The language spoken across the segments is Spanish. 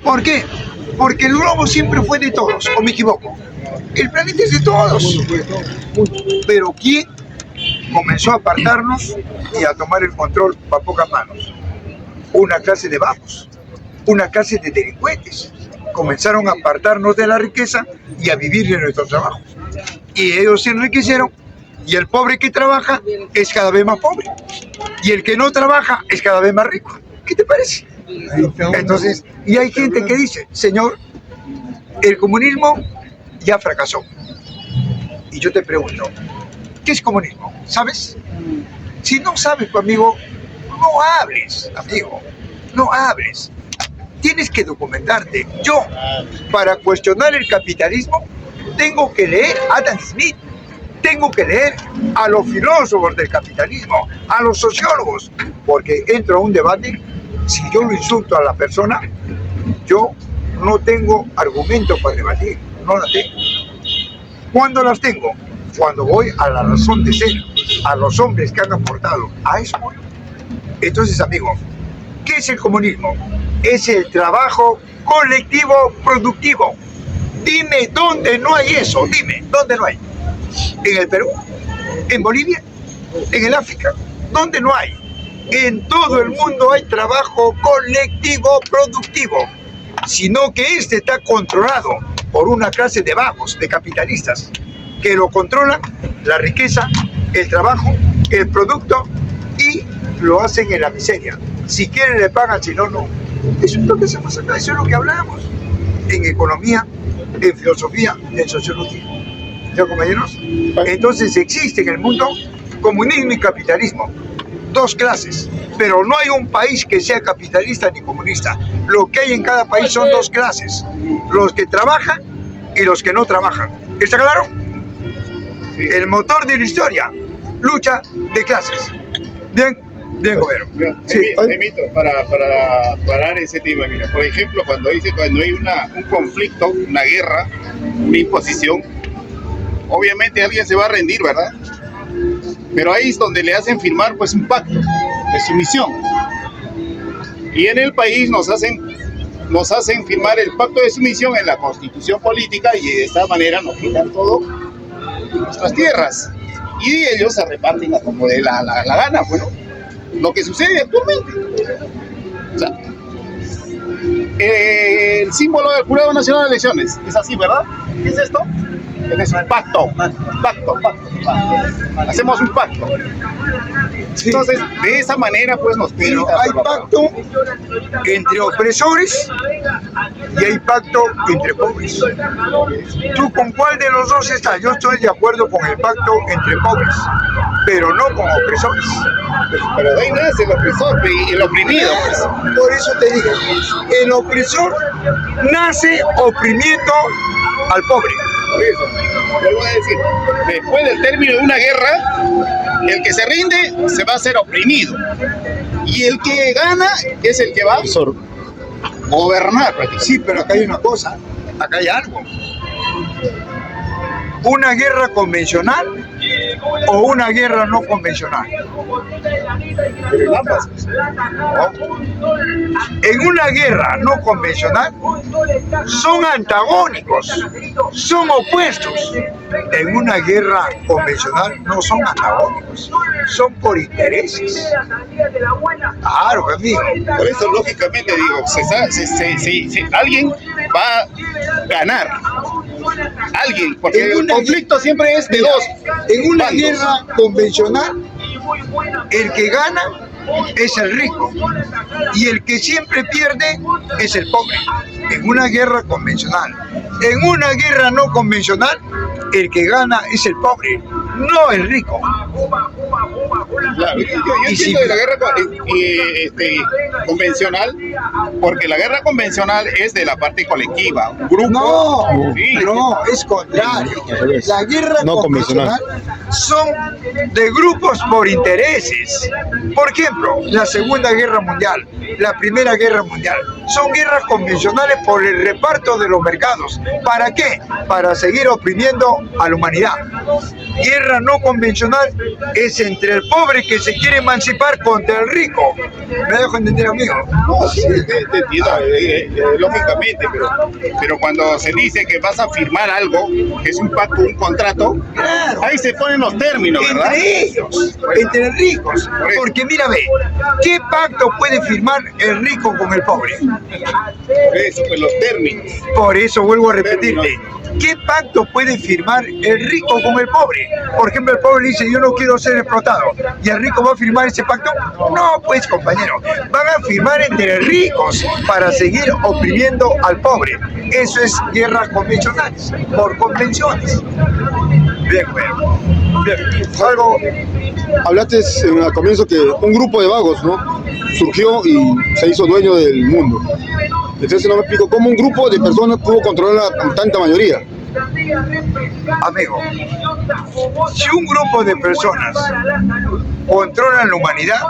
¿Por qué? Porque el globo siempre fue de todos, ¿o me equivoco? El planeta es de todos. Pero ¿quién comenzó a apartarnos y a tomar el control para pocas manos? Una clase de vagos, una clase de delincuentes. Comenzaron a apartarnos de la riqueza y a vivir de nuestro trabajo. Y ellos se enriquecieron, y el pobre que trabaja es cada vez más pobre. Y el que no trabaja es cada vez más rico. ¿Qué te parece? Entonces, y hay gente que dice, señor, el comunismo ya fracasó. Y yo te pregunto, ¿qué es comunismo? ¿Sabes? Si no sabes, pues, amigo, no hables, amigo, no hables. Tienes que documentarte. Yo, para cuestionar el capitalismo, tengo que leer a Adam Smith, tengo que leer a los filósofos del capitalismo, a los sociólogos, porque entro a un debate. Si yo lo insulto a la persona, yo no tengo argumentos para debatir, no las tengo. ¿Cuándo las tengo? Cuando voy a la razón de ser, a los hombres que han aportado a eso. Entonces, amigo, ¿qué es el comunismo? Es el trabajo colectivo productivo. Dime dónde no hay eso, dime, ¿dónde no hay? ¿En el Perú? ¿En Bolivia? ¿En el África? ¿Dónde no hay? En todo el mundo hay trabajo colectivo productivo, sino que este está controlado por una clase de vagos, de capitalistas, que lo controlan la riqueza, el trabajo, el producto, y lo hacen en la miseria. Si quieren le pagan, si no, no. Eso es lo que hacemos acá, eso es lo que hablamos en economía, en filosofía, en sociología. ¿Ya, compañeros? Entonces existe en el mundo comunismo y capitalismo. Dos clases, pero no hay un país que sea capitalista ni comunista. Lo que hay en cada país son dos clases, los que trabajan y los que no trabajan. ¿Está claro? El motor de la historia, lucha de clases. Bien, gobierno. Sí. Emito, para parar ese tema, mira, por ejemplo, cuando hay un conflicto, una guerra, una imposición, obviamente alguien se va a rendir, ¿verdad? Pero ahí es donde le hacen firmar, pues, un pacto de sumisión. Y en el país nos hacen firmar el pacto de sumisión en la constitución política, y de esta manera nos quitan todo, nuestras tierras. Y ellos se reparten a como de la gana, bueno, lo que sucede actualmente. O sea, el símbolo del Jurado Nacional de Elecciones es así, ¿verdad? ¿Qué es esto? Es un pacto. Hacemos un pacto. Sí. Entonces, de esa manera, pues nos Pero hay pacto entre opresores y hay pacto entre pobres. ¿Tú con cuál de los dos estás? Yo estoy de acuerdo con el pacto entre pobres, pero no con opresores. Pero de ahí nace el opresor y el oprimido, pues. Por eso te digo, el opresor nace oprimiendo al pobre. Por eso, yo voy a decir, después del término de una guerra, el que se rinde se va a ser oprimido. Y el que gana es el que va a gobernar. Sí, pero acá hay una cosa, acá hay algo. ¿Una guerra convencional o una guerra no convencional? Pero ambas. En una guerra no convencional son antagónicos, son opuestos. En una guerra convencional no son antagónicos, son por intereses. Claro, amigo. Por eso, lógicamente, digo, alguien va a ganar. Alguien, porque el conflicto siempre es de dos. En una guerra convencional, el que gana es el rico y el que siempre pierde es el pobre. En una guerra convencional. En una guerra no convencional, el que gana es el pobre, no el rico. Claro, yo entiendo de la guerra convencional, porque la guerra convencional es de la parte colectiva, un grupo. No, sí. No, es contrario. La guerra no convencional son de grupos por intereses. Por ejemplo, la Segunda Guerra Mundial, la Primera Guerra Mundial, son guerras convencionales por el reparto de los mercados. ¿Para qué? Para seguir oprimiendo a la humanidad. Guerra no convencional es entre el pobre que se quiere emancipar contra el rico. ¿Me dejo entender? amigo. No, sí, te entiendo, lógicamente, pero cuando se dice que vas a firmar algo, que es un pacto, un contrato, Claro. ahí se ponen los términos, ¿verdad? Entre ellos, entre ricos. Porque mira, ve, ¿qué pacto puede firmar el rico con el pobre? Eso, pues los términos. Por eso vuelvo a repetirte, ¿qué pacto puede firmar el rico con el pobre? Por ejemplo, el pobre dice, yo no quiero ser explotado, ¿y el rico va a firmar ese pacto? No, pues compañero, van a firmar entre ricos para seguir oprimiendo al pobre. Eso es guerra convencional, por convenciones. Bien, bueno. Bien. Algo... Hablaste al comienzo que un grupo de vagos, ¿no?, surgió y se hizo dueño del mundo. Entonces no me explico cómo un grupo de personas pudo controlar a tanta mayoría. Amigo, si un grupo de personas controlan la humanidad,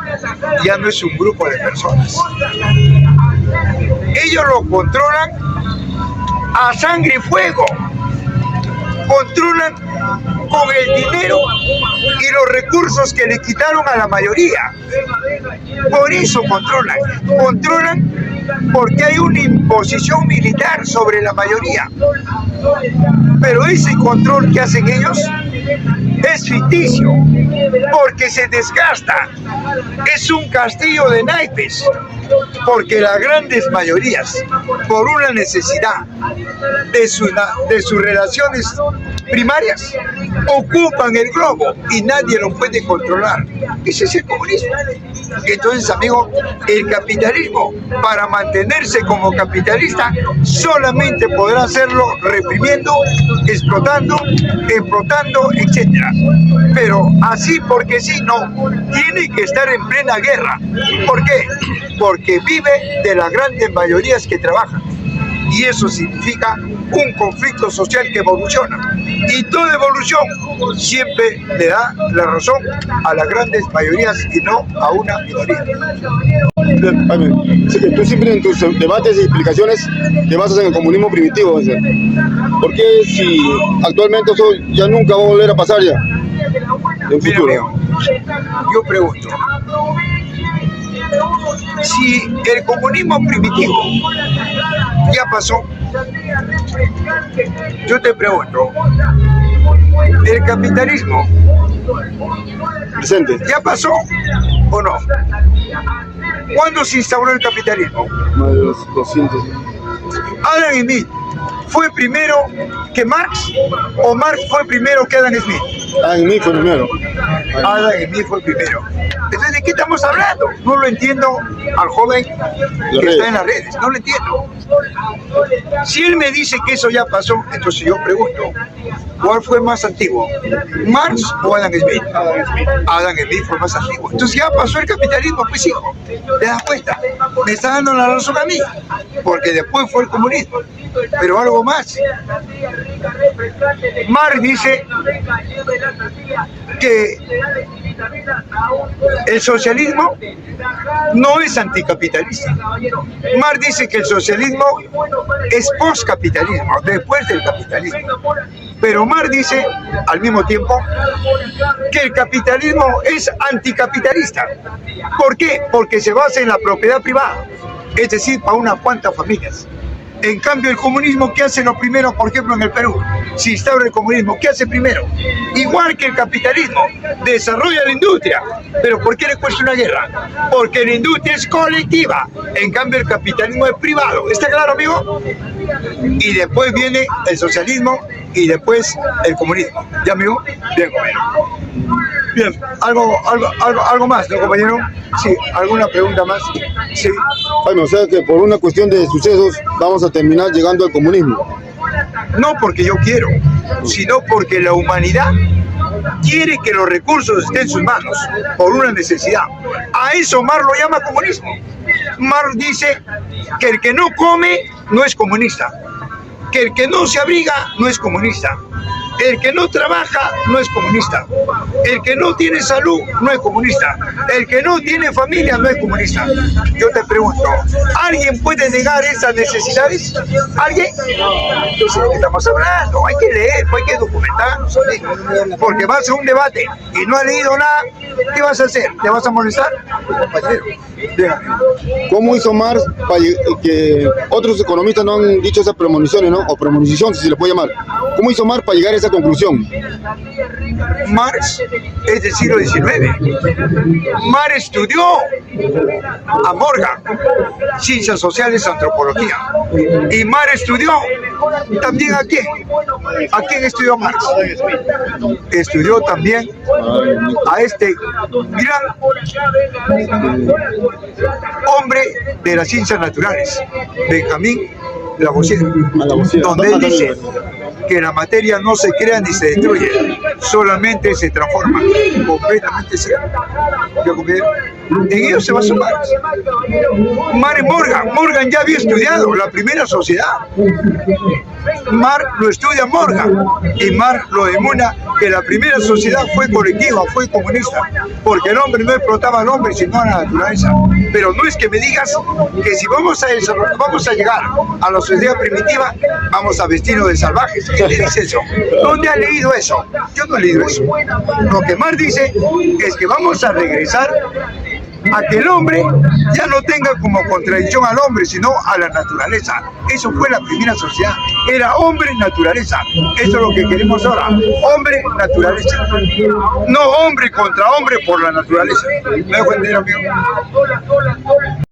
ya no es un grupo de personas. Ellos lo controlan a sangre y fuego. Controlan con el dinero y los recursos que le quitaron a la mayoría. Por eso controlan. Controlan porque hay una imposición militar sobre la mayoría. Pero ese control que hacen ellos es ficticio, porque se desgasta. Es un castillo de naipes, porque las grandes mayorías, por una necesidad de sus relaciones primarias, ocupan el globo y nadie lo puede controlar. Ese es el comunismo. Entonces, amigo, el capitalismo, para mantenerse como capitalista, solamente podrá hacerlo reprimiendo, explotando, etc. Pero así porque sí, no. Tiene que estar en plena guerra. ¿Por qué? Porque vive de las grandes mayorías que trabajan. Y eso significa un conflicto social que evoluciona. Y toda evolución siempre le da la razón a las grandes mayorías y no a una minoría. Sé que tú siempre en tus debates y explicaciones te basas en el comunismo primitivo. ¿Por qué si actualmente eso ya nunca va a volver a pasar ya? En Mira, futuro. amigo, yo pregunto, si el comunismo primitivo ya pasó, yo te pregunto, ¿el capitalismo Presente. ya pasó o no? ¿Cuándo se instauró el capitalismo? Más de los 200. Adam Smith fue primero que Marx o Marx fue primero que Adam Smith. En mí fue primero. Adam Smith fue primero. Entonces, ¿de qué estamos hablando? No lo entiendo al joven que está en las redes, no lo entiendo. Si él me dice que eso ya pasó, entonces yo pregunto, ¿cuál fue más antiguo? ¿Marx o Adam Smith? Adam Smith fue más antiguo. Entonces ya pasó el capitalismo, pues hijo. ¿Te das cuenta? Me está dando la razón a mí, porque después fue el comunismo. Pero algo más. Marx dice que el socialismo no es anticapitalista. Marx dice que el socialismo es postcapitalismo, después del capitalismo. Pero Marx dice, al mismo tiempo, que el capitalismo es anticapitalista. ¿Por qué? Porque se basa en la propiedad privada, es decir, para unas cuantas familias. En cambio, el comunismo, ¿qué hace lo primero? Por ejemplo, en el Perú, si instaura el comunismo, ¿qué hace primero? Igual que el capitalismo, desarrolla la industria. ¿Pero por qué le cuesta una guerra? Porque la industria es colectiva. En cambio, el capitalismo es privado. ¿Está claro, amigo? Y después viene el socialismo y después el comunismo. ¿Ya, amigo? Bien, compañero. Bien, algo más, ¿no, compañero? Sí, ¿alguna pregunta más? Sí. Jaime, o sea que por una cuestión de sucesos vamos a terminar llegando al comunismo. No porque yo quiero, sino porque la humanidad quiere que los recursos estén en sus manos por una necesidad. A eso Marx lo llama comunismo. Marx dice que el que no come no es comunista, que el que no se abriga no es comunista, El que no trabaja no es comunista. El que no tiene salud no es comunista. El que no tiene familia no es comunista. Yo te pregunto, ¿alguien puede negar esas necesidades? ¿Alguien? Entonces, ¿de qué estamos hablando? Hay que leer, hay que documentarnos, porque vas a un debate y no has leído nada, ¿qué vas a hacer? ¿Te vas a molestar? Compañero, déjame. ¿Cómo hizo Marx para que otros economistas no han dicho esas premoniciones, ¿no? O premonición, si se le puede llamar? ¿Cómo hizo Marx para llegar a esa conclusión? Marx es del siglo XIX. Marx estudió a Morgan, Ciencias Sociales, Antropología. Y Marx estudió también a quién. ¿A quién estudió Marx? Estudió también a este gran hombre de las ciencias naturales, Benjamín Lavoisier, donde él dice que la materia no se crea ni se destruye, solamente se transforma. Completamente cierto. En ello se basó Marx. Morgan ya había estudiado la primera sociedad. Marx lo estudia Morgan y Marx lo demuna que la primera sociedad fue colectiva, fue comunista, porque el hombre no explotaba al hombre sino a la naturaleza. Pero no es que me digas que si vamos a llegar a la sociedad primitiva, vamos a vestirnos de salvajes. ¿Quién te dice eso? ¿Dónde has leído eso? Yo no he leído eso. Lo que Marx dice es que vamos a regresar a que el hombre ya no tenga como contradicción al hombre, sino a la naturaleza. Eso fue la primera sociedad. Era hombre-naturaleza. Eso es lo que queremos ahora. Hombre-naturaleza. No hombre contra hombre por la naturaleza. ¿Me dejo entender, amigo?